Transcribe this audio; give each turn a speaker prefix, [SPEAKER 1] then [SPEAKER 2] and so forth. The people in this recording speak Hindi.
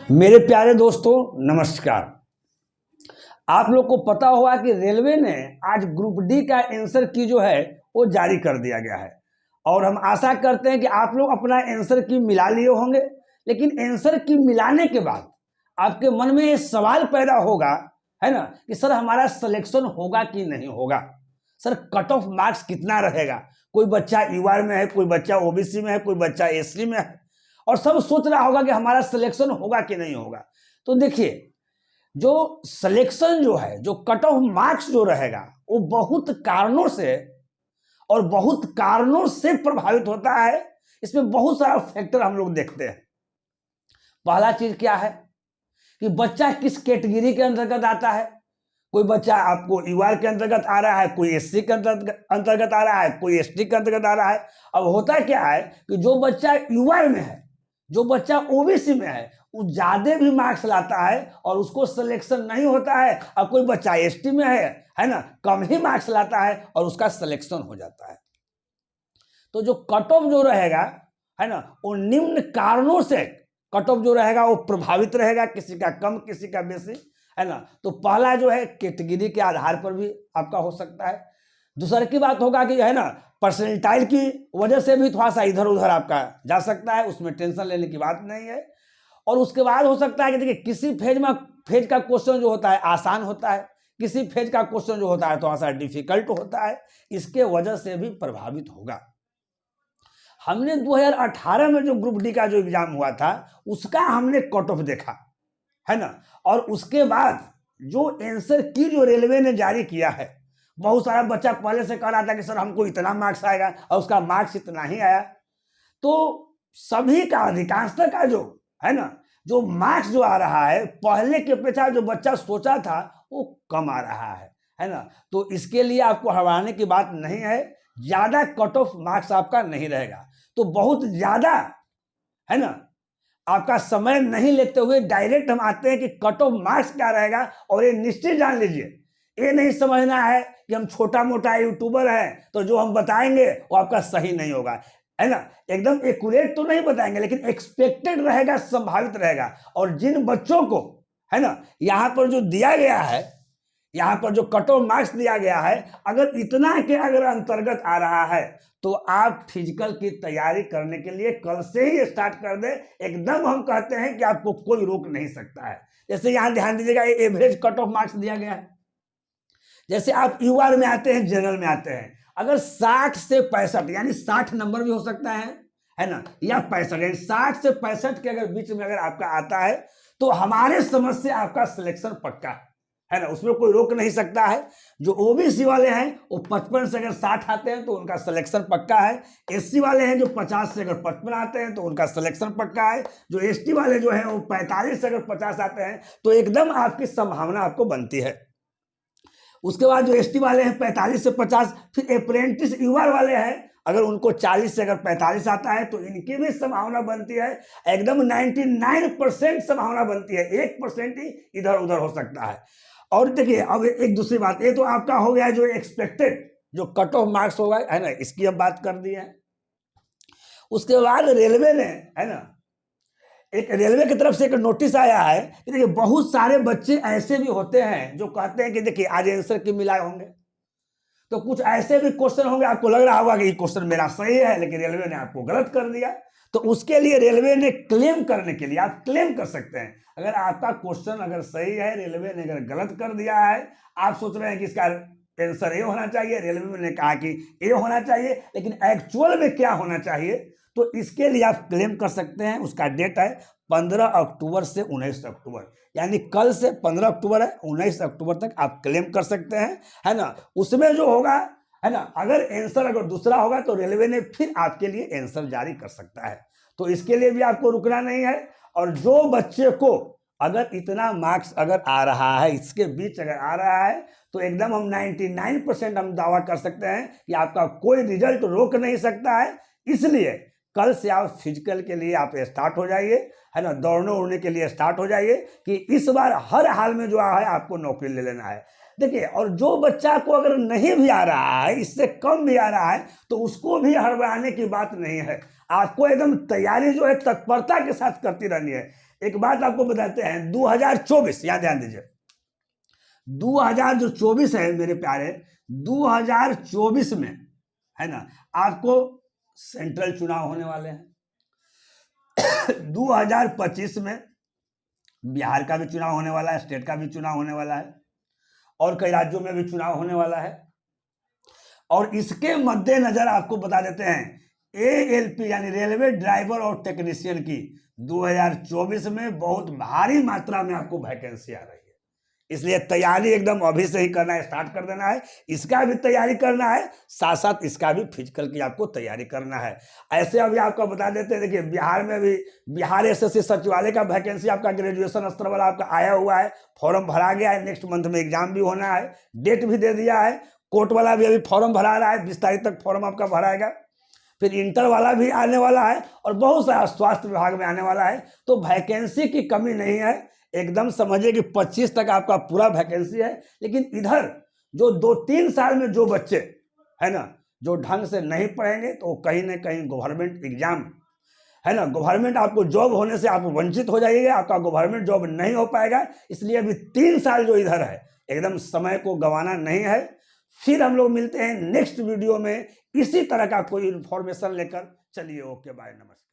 [SPEAKER 1] मेरे प्यारे दोस्तों नमस्कार। आप लोग को पता होगा कि रेलवे ने आज ग्रुप डी का आंसर की जो है वो जारी कर दिया गया है और हम आशा करते हैं कि आप लोग अपना आंसर की मिला लिए होंगे। लेकिन आंसर की मिलाने के बाद आपके मन में ये सवाल पैदा होगा, है ना, कि सर हमारा सिलेक्शन होगा कि नहीं होगा, सर कट ऑफ मार्क्स कितना रहेगा। कोई बच्चा यूआर में है, कोई बच्चा ओबीसी में है, कोई बच्चा एससी में है और सब सोच रहा होगा कि हमारा सिलेक्शन होगा कि नहीं होगा। तो देखिए, जो सिलेक्शन जो है, जो कट ऑफ मार्क्स जो रहेगा वो बहुत कारणों से प्रभावित होता है। इसमें बहुत सारा फैक्टर हम लोग देखते हैं। पहला चीज क्या है कि बच्चा किस कैटेगरी के अंतर्गत आता है। कोई बच्चा आपको यूआर के अंतर्गत आ रहा है, कोई एससी के अंतर्गत आ रहा है, कोई एसटी के अंतर्गत आ रहा है। अब होता क्या है कि जो बच्चा यूआर में है, जो बच्चा ओबीसी में है, वो ज्यादा भी मार्क्स लाता है और उसको सिलेक्शन नहीं होता है। और कोई बच्चा एसटी में है ना, कम ही मार्क्स लाता है और उसका सिलेक्शन हो जाता है। तो जो कट ऑफ जो रहेगा, है ना, वो निम्न कारणों से कट ऑफ जो रहेगा वो प्रभावित रहेगा, किसी का कम किसी का बेसी, है ना। तो पहला जो है कैटेगरी के आधार पर भी आपका हो सकता है। दूसरा की बात होगा कि है ना, परसेंटाइल की वजह से भी थोड़ा सा इधर उधर आपका जा सकता है, उसमें टेंशन लेने की बात नहीं है। और उसके बाद हो सकता है कि देखिए, किसी फेज का क्वेश्चन जो होता है आसान होता है, किसी फेज का क्वेश्चन जो होता है थोड़ा सा डिफिकल्ट होता है, इसके वजह से भी प्रभावित होगा। हमने 2018 में जो ग्रुप डी का जो एग्जाम हुआ था उसका हमने कट ऑफ देखा, है ना। और उसके बाद जो आंसर की जो रेलवे ने जारी किया है, बहुत सारा बच्चा पहले से कह रहा था कि सर हमको इतना मार्क्स आएगा और उसका मार्क्स इतना ही आया। तो सभी का अधिकांशतः का जो है ना, जो मार्क्स जो आ रहा है पहले की अपेक्षा जो बच्चा सोचा था वो कम आ रहा है ना। तो इसके लिए आपको हराने की बात नहीं है, ज्यादा कट ऑफ मार्क्स आपका नहीं रहेगा। तो बहुत ज्यादा, है ना, आपका समय नहीं लेते हुए डायरेक्ट हम आते हैं कि कट ऑफ मार्क्स क्या रहेगा। और ये निश्चित जान लीजिए, ये नहीं समझना है कि हम छोटा मोटा यूट्यूबर हैं तो जो हम बताएंगे वो आपका सही नहीं होगा, है ना। एकदम एक्यूरेट तो नहीं बताएंगे, लेकिन एक्सपेक्टेड रहेगा, संभावित रहेगा। और जिन बच्चों को, है ना, यहाँ पर जो दिया गया है, यहाँ पर जो कट ऑफ मार्क्स दिया गया है, अगर इतना के अगर अंतर्गत आ रहा है तो आप फिजिकल की तैयारी करने के लिए कल से ही स्टार्ट कर दें। एकदम हम कहते हैं कि आपको कोई रोक नहीं सकता है। जैसे यहाँ ध्यान दीजिएगा, एवरेज कट ऑफ मार्क्स दिया गया है। जैसे आप यूआर में आते हैं, जनरल में आते हैं, अगर 60 से 65 यानी 60 नंबर भी हो सकता है ना, या 65 यानी 60 से 65 के अगर बीच में अगर आपका आता है तो हमारे समझ से आपका सिलेक्शन पक्का है ना, उसमें कोई रोक नहीं सकता है। जो ओबीसी वाले हैं वो 55 से अगर 60 आते हैं तो उनका सिलेक्शन पक्का है। एससी वाले हैं जो 50 से अगर 55 आते हैं तो उनका सिलेक्शन पक्का है। जो एसटी वाले जो हैं वो 45 से अगर 50 आते हैं तो एकदम आपकी संभावना आपको बनती है। उसके बाद जो एसटी वाले हैं 45 से 50, फिर अप्रेंटिस यूआर वाले हैं, अगर उनको 40 से अगर 45 आता है तो इनकी भी संभावना बनती है। एकदम 99% संभावना बनती है, 1% ही इधर उधर हो सकता है। और देखिए, अब एक दूसरी बात, ये तो आपका हो गया जो एक्सपेक्टेड जो कट ऑफ मार्क्स होगा, है ना, इसकी हम बात कर दी है। उसके बाद रेलवे ने, है ना, एक रेलवे की तरफ से एक नोटिस आया है कि देखिए, बहुत सारे बच्चे ऐसे भी होते हैं जो कहते हैं कि देखिए आज आंसर की मिलाए होंगे, तो कुछ ऐसे भी क्वेश्चन होंगे आपको लग रहा होगा कि ये क्वेश्चन मेरा सही है लेकिन रेलवे ने आपको गलत कर दिया। तो उसके लिए रेलवे ने क्लेम करने के लिए आप क्लेम कर सकते हैं। अगर आपका क्वेश्चन अगर सही है, रेलवे ने अगर गलत कर दिया है, आप सोच रहे हैं कि इसका आंसर ए होना चाहिए, रेलवे ने कहा कि ए होना चाहिए, लेकिन एक्चुअल में क्या होना चाहिए, तो इसके लिए आप क्लेम कर सकते हैं। उसका डेट है 15 अक्टूबर से 19 अक्टूबर, यानी कल से 15 अक्टूबर है, 19 अक्टूबर तक आप क्लेम कर सकते हैं, है ना। उसमें जो होगा, है ना, अगर आंसर अगर दूसरा होगा तो रेलवे ने फिर आपके लिए आंसर जारी कर सकता है। तो इसके लिए भी आपको रुकना नहीं है। और जो बच्चे को अगर इतना मार्क्स अगर आ रहा है, इसके बीच अगर आ रहा है, तो एकदम हम 99% हम दावा कर सकते हैं कि आपका कोई रिजल्ट रोक नहीं सकता है। इसलिए कल से आप फिजिकल के लिए आप स्टार्ट हो जाइए, है ना, दौड़ने उड़ने के लिए स्टार्ट हो जाइए कि इस बार हर हाल में जो है आपको नौकरी ले लेना है। देखिए, और जो बच्चा को अगर नहीं भी आ रहा है, इससे कम भी आ रहा है, तो उसको भी हड़बड़ाने की बात नहीं है। आपको एकदम तैयारी जो है तत्परता के साथ करती रहनी है। एक बात आपको बताते हैं, 2024, यहाँ ध्यान दीजिए, 2024 है मेरे प्यारे, 2024 में है ना आपको सेंट्रल चुनाव होने वाले हैं। 2025 में बिहार का भी चुनाव होने वाला है, स्टेट का भी चुनाव होने वाला है, और कई राज्यों में भी चुनाव होने वाला है। और इसके मद्देनजर आपको बता देते हैं, ALP यानी रेलवे ड्राइवर और टेक्नीशियन की 2024 में बहुत भारी मात्रा में आपको वैकेंसी आ रही है। इसलिए तैयारी एकदम अभी से ही करना है, स्टार्ट कर देना है। इसका भी तैयारी करना है, साथ साथ इसका भी फिजिकल की आपको तैयारी करना है। ऐसे अभी आपको बता देते हैं, देखिए बिहार में भी बिहार SSC सचिवालय का वैकेंसी आपका ग्रेजुएशन स्तर वाला आपका आया हुआ है, फॉर्म भरा गया है, नेक्स्ट मंथ में एग्जाम भी होना है, डेट भी दे दिया है। कोर्ट वाला भी अभी फॉर्म भरा रहा है, 20 तारीख तक फॉर्म आपका भराएगा। फिर इंटर वाला भी आने वाला है, और बहुत सारा स्वास्थ्य विभाग में आने वाला है। तो वैकेंसी की कमी नहीं है, एकदम समझिए कि 25 तक आपका पूरा वैकेंसी है। लेकिन इधर जो 2-3 साल में जो बच्चे है ना जो ढंग से नहीं पढ़ेंगे, तो कहीं ना कहीं गवर्नमेंट एग्जाम है ना, गवर्नमेंट आपको जॉब होने से आप वंचित हो जाइएगा, आपका गवर्नमेंट जॉब नहीं हो पाएगा। इसलिए अभी 3 साल जो इधर है, एकदम समय को गंवाना नहीं है। फिर हम लोग मिलते हैं नेक्स्ट वीडियो में इसी तरह का कोई इन्फॉर्मेशन लेकर। चलिए, ओके, बाय, नमस्कार।